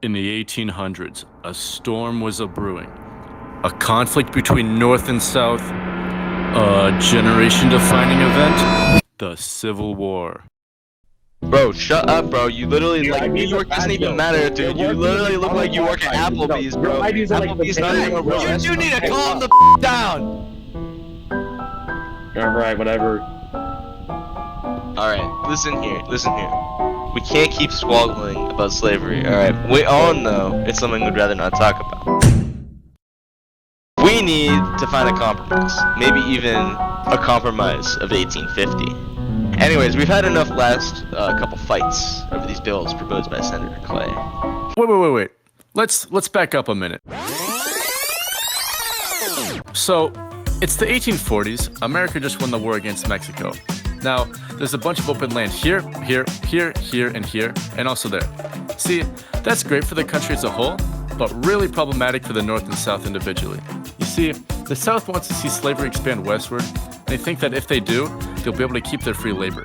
In the 1800s, a storm was a-brewing. A conflict between North and South. A generation-defining event. The Civil War. Bro, shut up, bro. You literally, Dude, like, New York doesn't even matter, dude. You literally look like you work at Applebee's, bro. Applebee's not even a real restaurant. You need to calm the down. Alright, whatever. Alright, listen here. We can't keep squabbling about slavery, alright? We all know it's something we'd rather not talk about. We need to find a compromise. Maybe even a compromise of 1850. Anyways, we've had enough last couple fights over these bills proposed by Senator Clay. Wait. Let's back up a minute. So, it's the 1840s. America just won the war against Mexico. Now, there's a bunch of open land here, and here, and also there. See, that's great for the country as a whole, but really problematic for the North and South individually. You see, the South wants to see slavery expand westward, and they think that if they do, they'll be able to keep their free labor.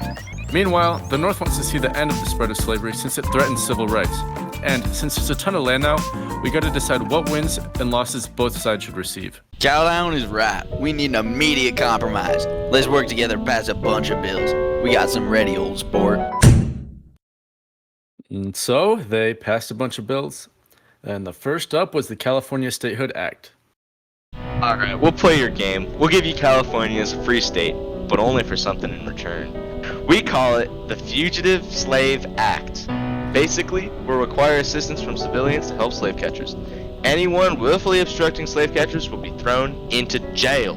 Meanwhile, the North wants to see the end of the spread of slavery since it threatens civil rights. And since there's a ton of land now, we gotta decide what wins and losses both sides should receive. Cowdown is right. We need an immediate compromise. Let's work together and pass a bunch of bills. We got some ready, old sport. And so, they passed a bunch of bills, and the first up was the California Statehood Act. Alright, we'll play your game. We'll give you California as a free state, but only for something in return. We call it the Fugitive Slave Act. Basically, we'll require assistance from civilians to help slave catchers. Anyone willfully obstructing slave catchers will be thrown into jail.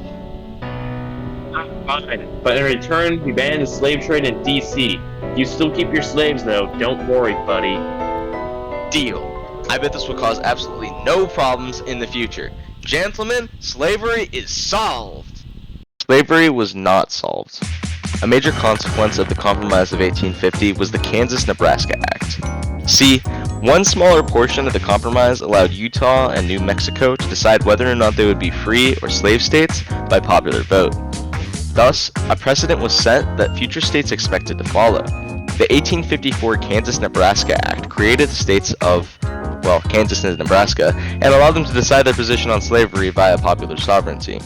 Fine, but in return, we ban the slave trade in D.C. You still keep your slaves, though. Don't worry, buddy. Deal. I bet this will cause absolutely no problems in the future. Gentlemen, slavery is solved. Slavery was not solved. A major consequence of the Compromise of 1850 was the Kansas-Nebraska Act. See, one smaller portion of the compromise allowed Utah and New Mexico to decide whether or not they would be free or slave states by popular vote. Thus, a precedent was set that future states expected to follow. The 1854 Kansas-Nebraska Act created the states of, well, Kansas and Nebraska, and allowed them to decide their position on slavery via popular sovereignty.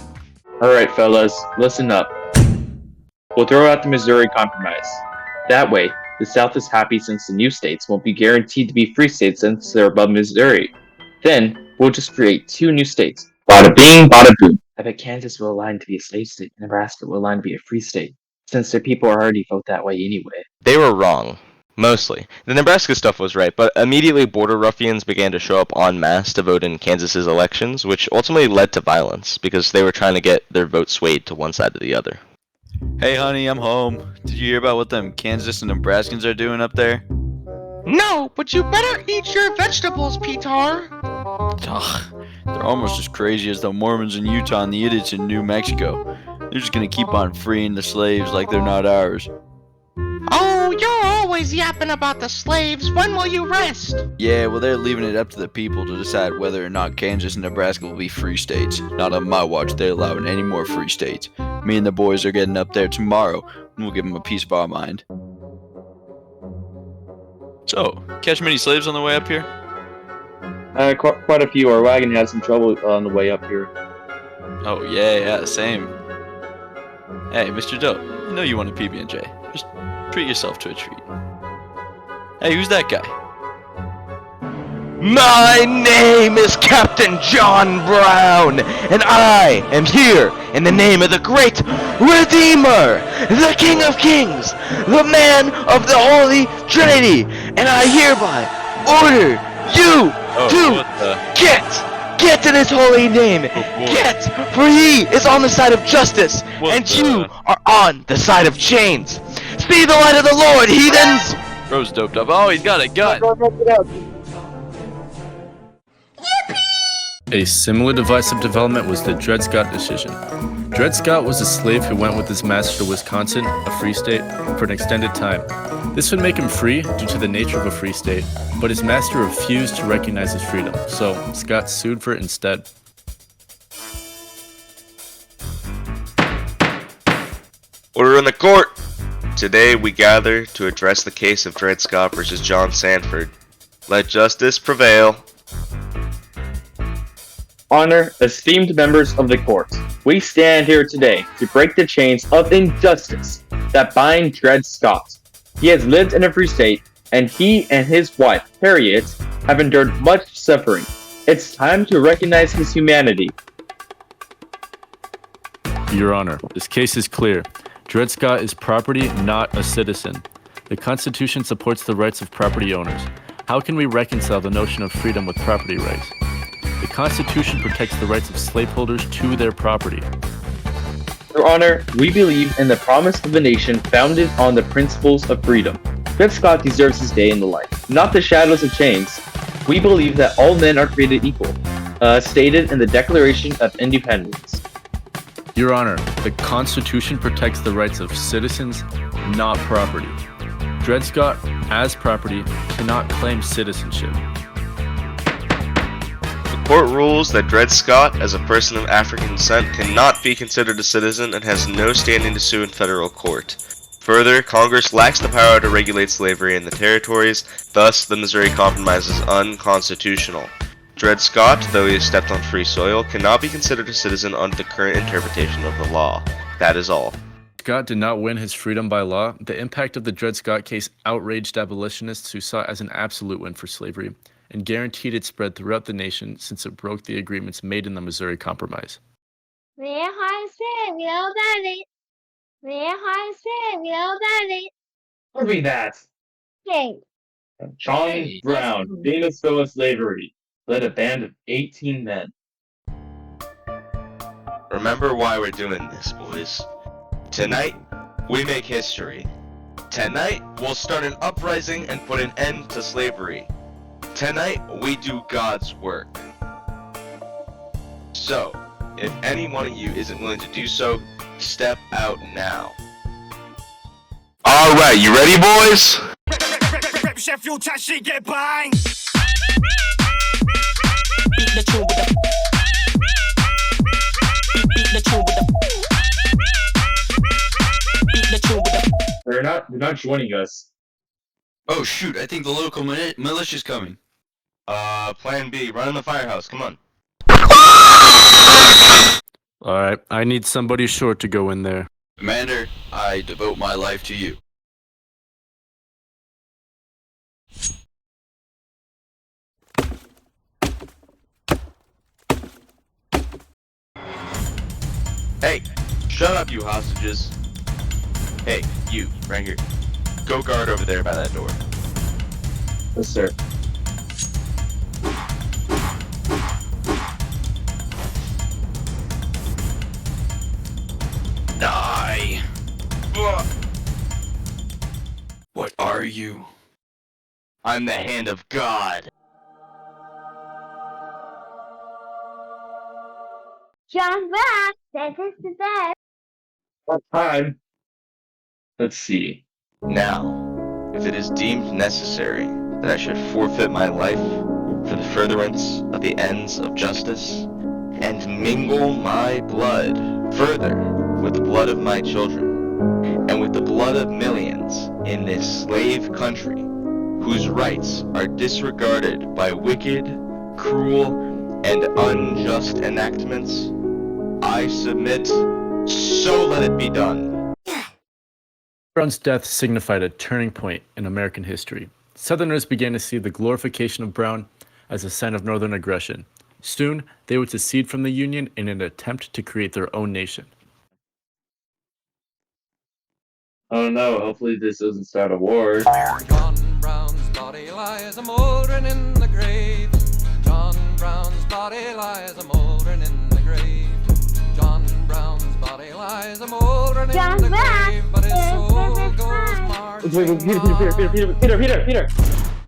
Alright, fellas, listen up. We'll throw out the Missouri Compromise. That way, the South is happy since the new states won't be guaranteed to be free states since they're above Missouri. Then, we'll just create two new states. Bada bing, bada boom. I bet Kansas will align to be a slave state, and Nebraska will align to be a free state, since their people already vote that way anyway. They were wrong. Mostly. The Nebraska stuff was right, but immediately border ruffians began to show up en masse to vote in Kansas's elections, which ultimately led to violence, because they were trying to get their vote swayed to one side or the other. Hey honey, I'm home. Did you hear about what them Kansas and Nebraskans are doing up there? No, but you better eat your vegetables, Petar. Ugh, they're almost as crazy as the Mormons in Utah and the idiots in New Mexico. They're just gonna keep on freeing the slaves like they're not ours. Oh, you're always yapping about the slaves. When will you rest? Yeah, well they're leaving it up to the people to decide whether or not Kansas and Nebraska will be free states. Not on my watch, they're allowing any more free states. Me and the boys are getting up there tomorrow, and we'll give them a piece of our mind. So, catch many slaves on the way up here? Quite a few. Our wagon had some trouble on the way up here. Oh yeah, same. Hey, Mr. Dope, I know you want a PB&J. Just treat yourself to a treat. Hey, who's that guy? My name is Captain John Brown, and I am here in the name of the great Redeemer, the King of Kings, the man of the Holy Trinity, and I hereby order you to get in his holy name, get, for he is on the side of justice, and you are on the side of chains. See the light of the Lord, heathens! Bro's doped up. Oh, he's got a gun! A similar divisive development was the Dred Scott decision. Dred Scott was a slave who went with his master to Wisconsin, a free state, for an extended time. This would make him free due to the nature of a free state, but his master refused to recognize his freedom, so Scott sued for it instead. Order in the court! Today we gather to address the case of Dred Scott versus John Sanford. Let justice prevail. Honor, esteemed members of the court, we stand here today to break the chains of injustice that bind Dred Scott. He has lived in a free state, and he and his wife, Harriet, have endured much suffering. It's time to recognize his humanity. Your Honor, this case is clear. Dred Scott is property, not a citizen. The Constitution supports the rights of property owners. How can we reconcile the notion of freedom with property rights? The Constitution protects the rights of slaveholders to their property. Your Honor, we believe in the promise of a nation founded on the principles of freedom. Dred Scott deserves his day in the light, not the shadows of chains. We believe that all men are created equal, stated in the Declaration of Independence. Your Honor, the Constitution protects the rights of citizens, not property. Dred Scott, as property, cannot claim citizenship. The court rules that Dred Scott, as a person of African descent, cannot be considered a citizen and has no standing to sue in federal court. Further, Congress lacks the power to regulate slavery in the territories, thus the Missouri Compromise is unconstitutional. Dred Scott, though he has stepped on free soil, cannot be considered a citizen under the current interpretation of the law. That is all. Scott did not win his freedom by law. The impact of the Dred Scott case outraged abolitionists who saw it as an absolute win for slavery and guaranteed its spread throughout the nation since it broke the agreements made in the Missouri Compromise. Proving that John Brown, famous foe of slavery, led a band of 18 men. Remember why we're doing this, boys. Tonight, we make history. Tonight, we'll start an uprising and put an end to slavery. Tonight, we do God's work. So, if any one of you isn't willing to do so, step out now. Alright, you ready, boys? They're not joining us. Oh shoot, I think the local militia's coming. Plan B, run in the firehouse, come on. Alright, I need somebody short to go in there. Commander, I devote my life to you. Hey, shut up, you hostages. Hey, you, right here. Go guard over there by that door. Yes, sir. Die! What are you? I'm the hand of God. John Brown, sent us to bed. What time? Let's see. Now, if it is deemed necessary that I should forfeit my life for the furtherance of the ends of justice, and mingle my blood further with the blood of my children, and with the blood of millions in this slave country, whose rights are disregarded by wicked, cruel, and unjust enactments, I submit, so let it be done. Brown's death signified a turning point in American history. Southerners began to see the glorification of Brown as a sign of Northern aggression. Soon, they would secede from the Union in an attempt to create their own nation. Oh no, hopefully this doesn't start a war. John Brown's body lies a mouldering in the grave. John Brown's body lies a mouldering in the grave. John Brown's body lies a mouldering in the grave, but his soul goes marching on. Peter!